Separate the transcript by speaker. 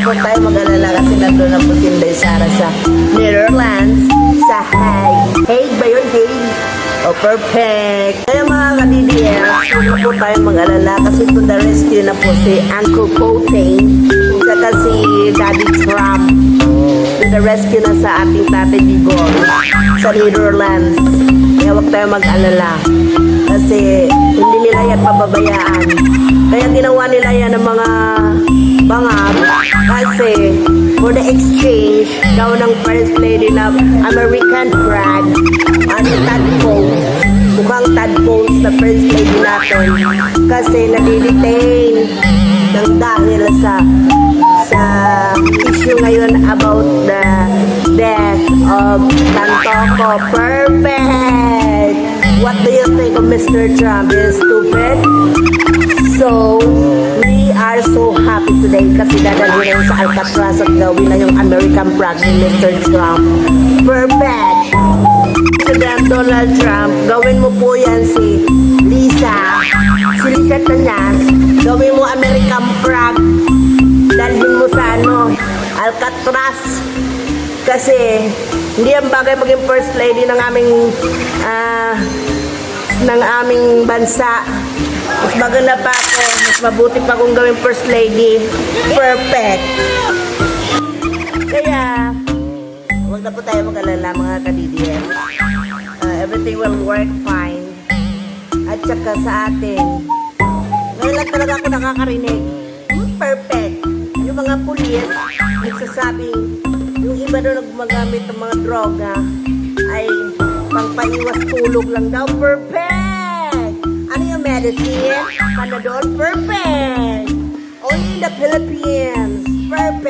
Speaker 1: po tayo mag-alala kasi nandun na po si Inday Sara sa Netherlands, sa Hague. Hague ba yun? Hague? Oh, perfect. Kaya mga ka-DDS, huwag na po tayo mag-alala kasi to the rescue na po si Uncle Cotain, saka si Daddy Trump. To the rescue na sa ating Tate Digong sa Netherlands. Kaya huwag tayo mag-alala kasi hindi nila yan pababayaan. Kaya ginawa nila yan ng mga bangag kasi for the exchange daw ng First Lady na American flag at tadpoles, mukhang tadpoles na First Lady natin kasi nadidetain ng dahil sa issue ngayon about the death of Tantoco. Perfect! What do you think of Mr. Trump? Is stupid? So, we are so happy today kasi dadalhin na sa Alcatraz at gawin na yung American flag ni Mr. Trump. Perfect! President Donald Trump, gawin mo po yan si Lisa Tanyas, gawin mo American flag, dalhin mo sa Alcatraz kasi hindi ang bagay maging first lady ng aming bansa. Mas maganda pa ako, mas mabuti pa kung gawing first lady. Perfect. Kaya huwag na po tayo mag-alala mga ka-DDS. Everything will work fine. At saka sa atin, ngayon lang talaga ako nakakarinig. Perfect. Yung mga pulis nagsasabing yung iba doon gumagamit ng mga droga ay pangpaiwas tulog lang daw. Perfect! Ano yung medicine? Panadol? Perfect! Only in the Philippines. Perfect!